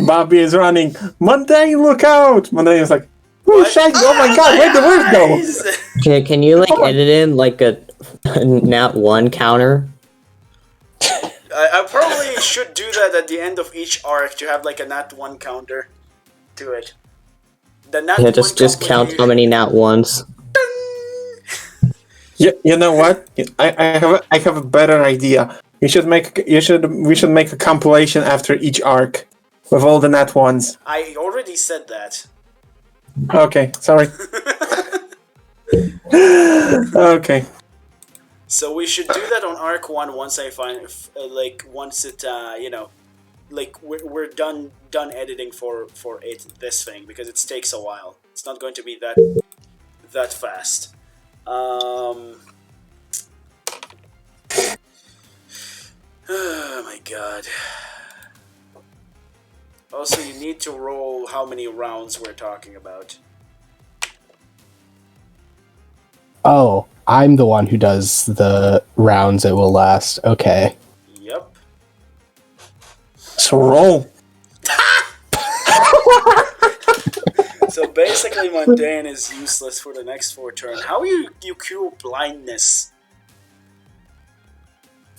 Bobby is running. Mundane, look out! Mundane is like, oh shit! Oh my god! Where'd the word go? Can you like edit in like a nat 1 counter? I probably should do that at the end of each arc to have like a nat 1 counter to it. The nat 1 just count how many nat 1s. You know what? I have a better idea. We should make a compilation after each arc with all the nat ones. I already said that. Okay, sorry. Okay. So we should do that on arc 1 once I find once it we're done editing for this thing, because it takes a while. It's not going to be that fast. Oh my god. Also, you need to roll how many rounds we're talking about. Oh, I'm the one who does the rounds it will last. Okay. Yep. So roll. So basically, Mundane is useless for the next 4 turns. How you cure blindness?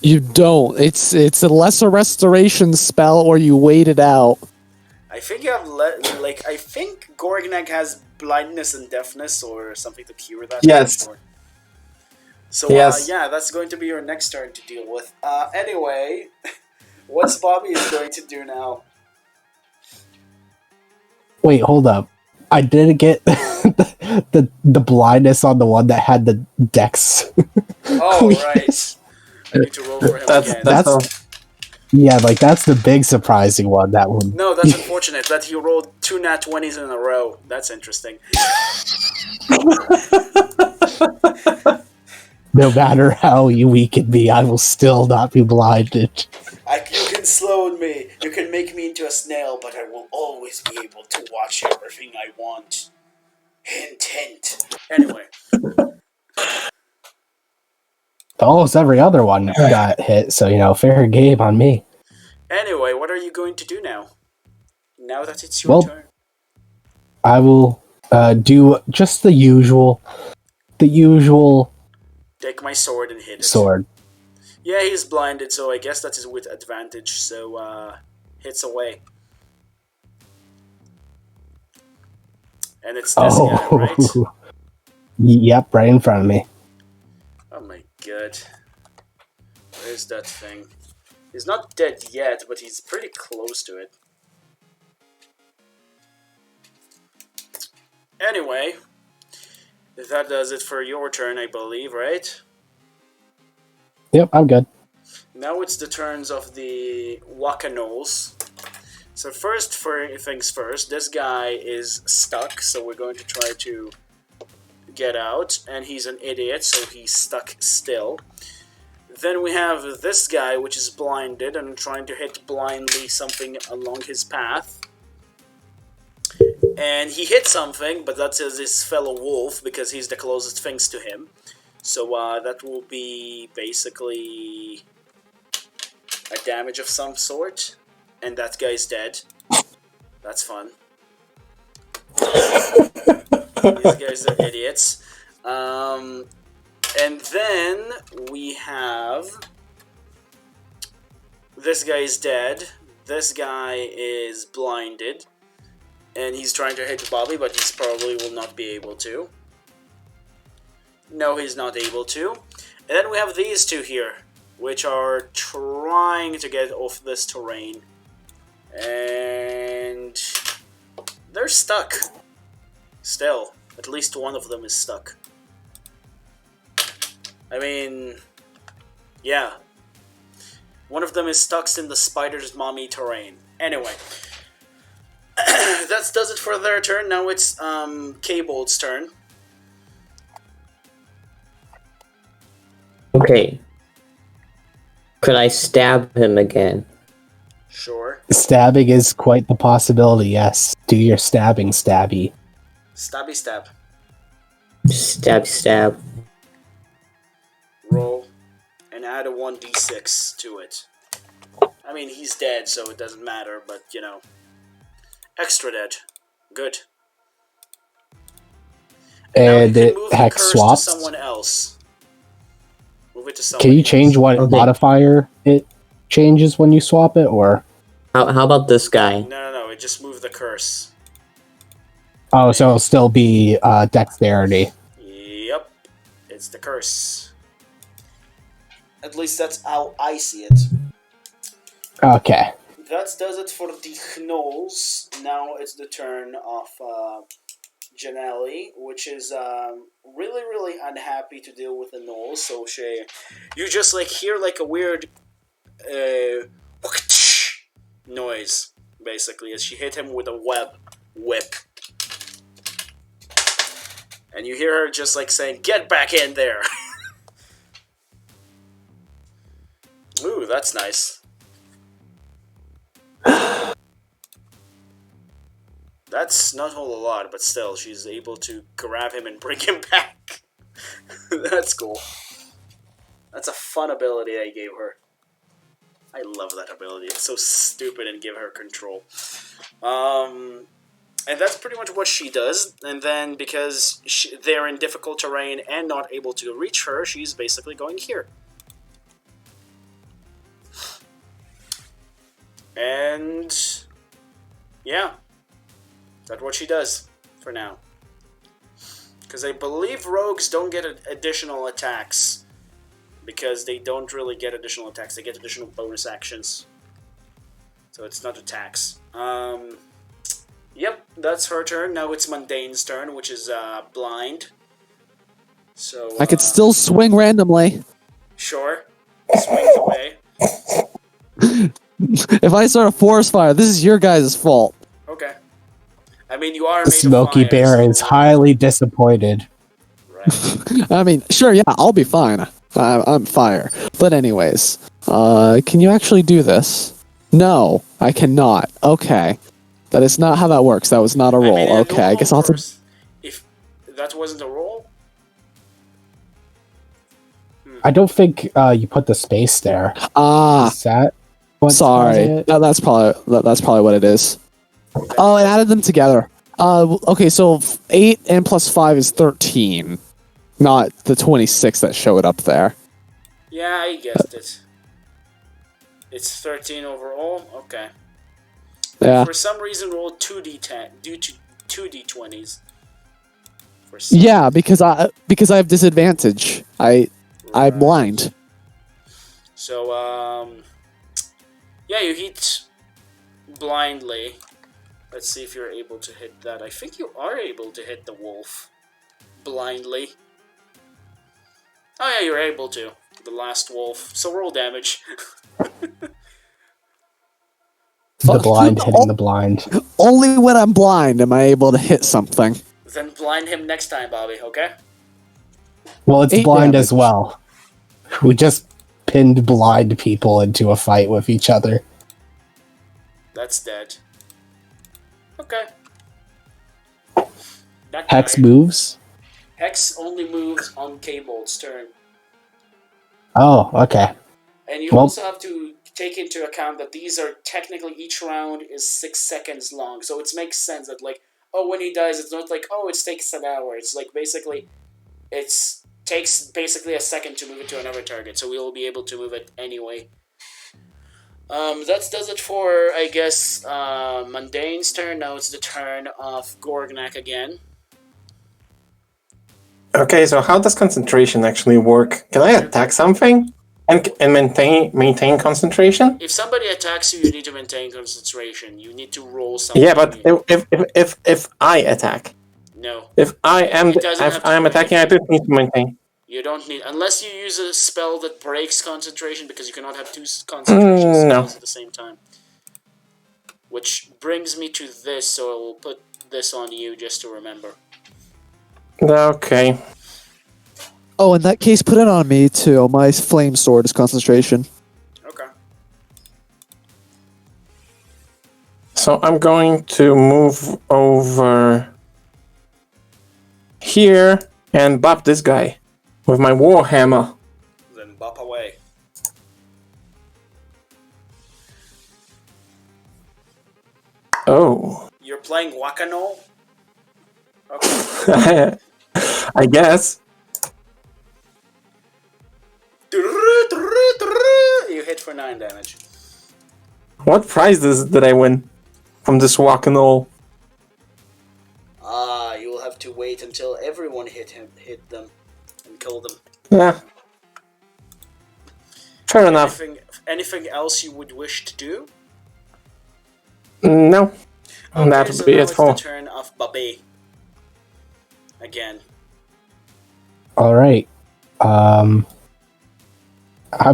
You don't. It's a lesser restoration spell, or you wait it out. I think you have I think Gorgnak has blindness and deafness or something to cure that. Yes. So yes. Yeah, that's going to be your next turn to deal with. Anyway, what's Bobby is going to do now? Wait, hold up. I didn't get the blindness on the one that had the dex. Oh, right. I need to roll for him again. That's the big surprising one. That one. No, that's unfortunate. That he rolled 2 nat 20s in a row. That's interesting. No matter how you weaken me, I will still not be blinded. You can slow me, you can make me into a snail, but I will always be able to watch everything I want. Hint, hint. Anyway. Almost every other one got hit, so, fair game on me. Anyway, what are you going to do now? Now that it's your turn. I will do just the usual. Take my sword and hit it. Sword. Yeah, he's blinded, so I guess that is with advantage, so hits away. And it's this guy, right? Yep, right in front of me. Oh my god. Where's that thing? He's not dead yet, but he's pretty close to it. Anyway, that does it for your turn, I believe, right? Yep, I'm good. Now it's the turns of the Gnolls. So first things first, this guy is stuck, so we're going to try to get out, and he's an idiot, so he's stuck still. Then we have this guy, which is blinded, and trying to hit blindly something along his path. And he hit something, but that's his fellow wolf, because he's the closest things to him. So that will be basically a damage of some sort. And that guy's dead. That's fun. These guys are idiots. And then we have... This guy's dead. This guy is blinded. And he's trying to hit Bobby, but he probably will not be able to. No, he's not able to. And then we have these two here, which are trying to get off this terrain. And they're stuck. Still, at least one of them is stuck. I mean, yeah. One of them is stuck in the spider's mommy terrain. Anyway. That does it for their turn. Now it's K-Bolt's turn. Okay. Could I stab him again? Sure. Stabbing is quite the possibility, yes. Do your stabbing, stabby. Stabby stab. Stab, stab. Roll. And add a 1d6 to it. I mean, he's dead, so it doesn't matter, but, you know. Extra dead. Good. And now you And can it move the hex curse swaps. to someone else. Move it to someone Can you change else. what Okay. modifier it changes when you swap it, or? How about this guy? No, it just moved the curse. Oh, so it'll still be dexterity. Yep. It's the curse. At least that's how I see it. Okay. That does it for the Gnolls. Now it's the turn of Janelli, which is really, really unhappy to deal with the Gnolls. So you just like hear like a weird noise, basically, as she hit him with a whip. And you hear her just like saying, "Get back in there!" Ooh, that's nice. That's not a whole lot, but still, she's able to grab him and bring him back. That's cool. That's a fun ability I gave her. I love that ability. It's so stupid and give her control. And that's pretty much what she does. And then, because they're in difficult terrain and not able to reach her, she's basically going here. And yeah, that's what she does for now. Because I believe rogues don't get additional attacks. Because they don't really get additional attacks. They get additional bonus actions. So it's not attacks. Yep, that's her turn. Now it's Mundane's turn, which is blind. So I could still swing randomly. Sure. Swings away. If I start a forest fire, this is your guys' fault. Okay. I mean, you are The made Smoky of fire, Bear so... is highly disappointed. Right. I mean, sure, yeah, I'll be fine. I'm fire. But anyways, can you actually do this? No, I cannot. Okay. That is not how that works. That was not a roll. I mean, okay, I guess I'll have to... If that wasn't a roll... I don't think you put the space there. Is that what's Sorry. causing it? That's probably what it is. Oh, it added them together. Okay, so 8 and plus 5 is 13. Not the 26 that showed up there. Yeah, I guessed it. It's 13 overall? Okay. Yeah. For some reason, roll 2d10 due to 2d20s. Yeah, because I have disadvantage. I'm blind. So, yeah, you hit blindly. Let's see if you're able to hit that. I think you are able to hit the wolf blindly. Oh yeah, you're able to. The last wolf. So roll damage. The blind hitting the blind. Only when I'm blind am I able to hit something. Then blind him next time, Bobby, okay? Well, it's 8 blind damage. as well. We just pinned blind people into a fight with each other. That's dead. Okay. That Hex guy. moves? Hex only moves on K-Bolt's turn. Oh, okay. And you Well- also have to take into account that these are technically, each round is 6 seconds long. So it makes sense that, like, oh, when he dies, it's not like, oh, it takes an hour. It's like, basically, takes basically a second to move it to another target. So we'll be able to move it anyway. That does it for, I guess, Mundane's turn. Now it's the turn of Gorgnak again. Okay, so how does concentration actually work? Can I attack something and maintain concentration? If somebody attacks you, you need to maintain concentration. You need to roll something. Yeah, but if I attack, No. if I am It doesn't have to do attacking, I don't need to maintain. You don't need... Unless you use a spell that breaks concentration, because you cannot have two concentration No. spells at the same time. Which brings me to this, so I will put this on you just to remember. Okay. Oh, in that case, put it on me too. My flame sword is concentration. Okay. So I'm going to move over here and bop this guy with my warhammer. Then bop away. Oh. You're playing Gnoll? Okay. I guess. You hit for 9 damage. What prizes did I win from this jacollo? You will have to wait until everyone hit them, and kill them. Yeah. Fair enough. Anything else you would wish to do? No. Okay, That would so be now it it's for. the turn of Babe. Again. All right. I'm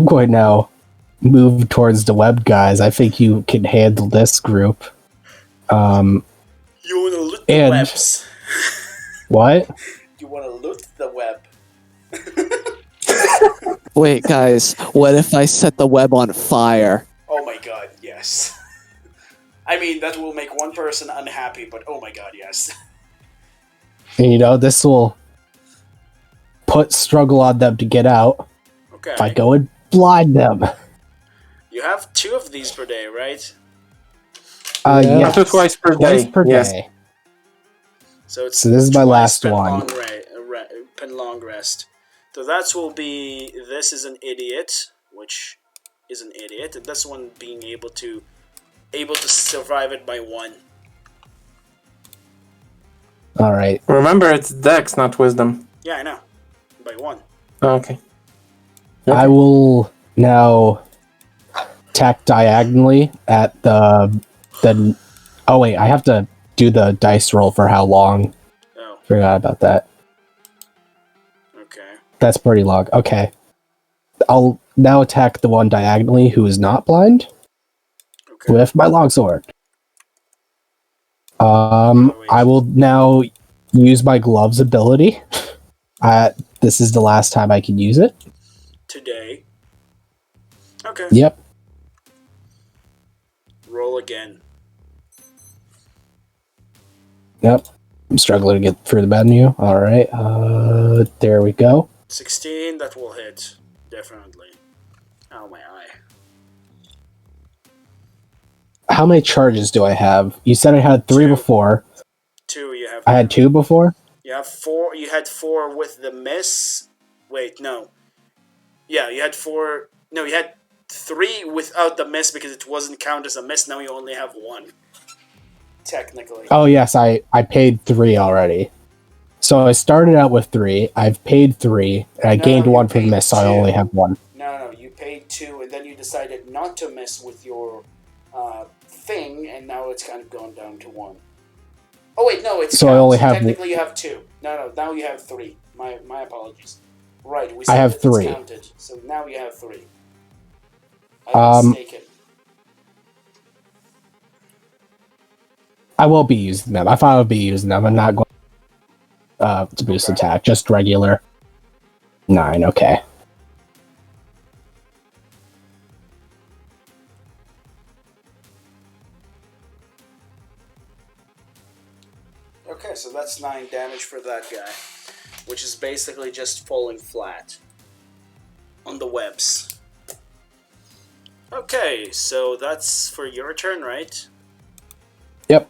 going now move towards the web guys. I think you can handle this group. You wanna loot the And- webs. What? You wanna loot the web. Wait, guys, what if I set the web on fire? Oh my god, yes. I mean, that will make one person unhappy, but oh my god, yes. And you know, this will put struggle on them to get out Okay. if I go and blind them. You have 2 of these per day, right? Yeah. Yes. Up to twice per Twice day. per Yes. day. So it's So this is my twice last pen one. pen long rest. So that will be, this is an idiot, which is an idiot, and this one being able to survive it by 1. All right. Remember, it's Dex, not Wisdom. Yeah, I know. By 1. Okay. I will now attack diagonally at the. Oh wait, I have to do the dice roll for how long. Oh, Forgot about that. okay. That's pretty long. Okay. I'll now attack the one diagonally who is not blind Okay. with my longsword. I will now use my gloves ability. This is the last time I can use it. Today. Okay. Yep. Roll again. Yep. I'm struggling to get through the menu. All right. There we go. 16, that will hit. Definitely. Oh, my eye. How many charges do I have? You said I had 3 2. before. 2, you have. I had 2 before? You have 4. You had 4 with the miss. Wait, no. Yeah, you had 4. No, you had 3 without the miss because it wasn't count as a miss. Now you only have 1. Technically. Oh, yes. I paid 3 already. So I started out with 3. I've paid 3. And I No, gained you 1 for the paid miss, so I 2. only have 1. No, you paid 2, and then you decided not to mess with your thing, and now it's kind of gone down to 1. Oh wait, no, it's So I only have- technically you have 2. No, now you have 3. My apologies. Right, we I said have that 3. It's counted, so now you have 3. I was mistaken. I will be using them. I thought I would be using them. I'm not going to boost attack. Just regular. 9, okay. Okay, so that's 9 damage for that guy, which is basically just falling flat on the webs. Okay, so that's for your turn, right? Yep.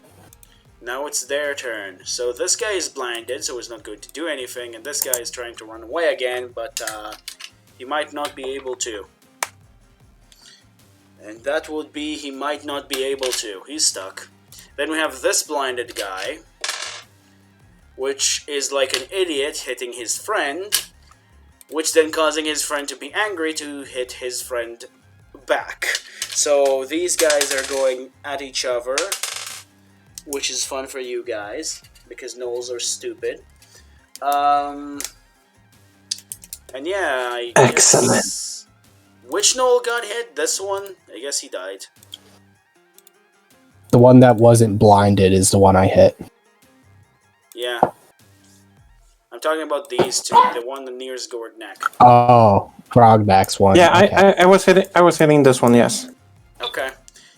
Now it's their turn. So this guy is blinded, so he's not going to do anything, and this guy is trying to run away again, but he might not be able to. And that would be he might not be able to. He's stuck. Then we have this blinded guy, which is like an idiot hitting his friend, which then causing his friend to be angry to hit his friend back. So these guys are going at each other, which is fun for you guys, because gnolls are stupid. And yeah, I Excellent. guess... Which gnoll got hit? This one? I guess he died. The one that wasn't blinded is the one I hit. Yeah. I'm talking about these two, the one nearest Gord neck. Oh, Frogback's one. Yeah, Okay. I was hitting this one, yes. Okay.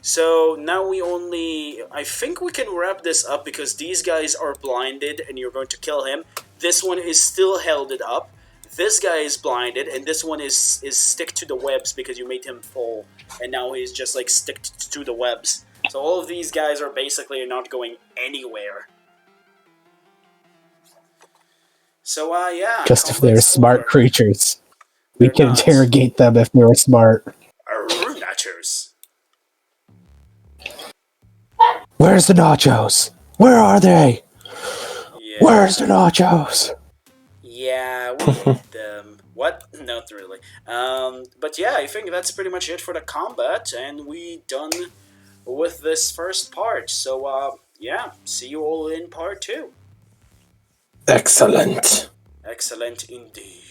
So now I think we can wrap this up because these guys are blinded and you're going to kill him. This one is still held it up. This guy is blinded and this one is stick to the webs because you made him fall. And now he's just like stick to the webs. So all of these guys are basically not going anywhere. So yeah. Just if they're smart over. creatures. We They're can not. interrogate them if they were smart. Nachos. Where's the nachos? Where are they? Yeah. Where's the nachos? Yeah, we need them. What? Not really. But yeah, I think that's pretty much it for the combat, and we done with this first part. So yeah, see you all in part 2. Excellent. Excellent indeed.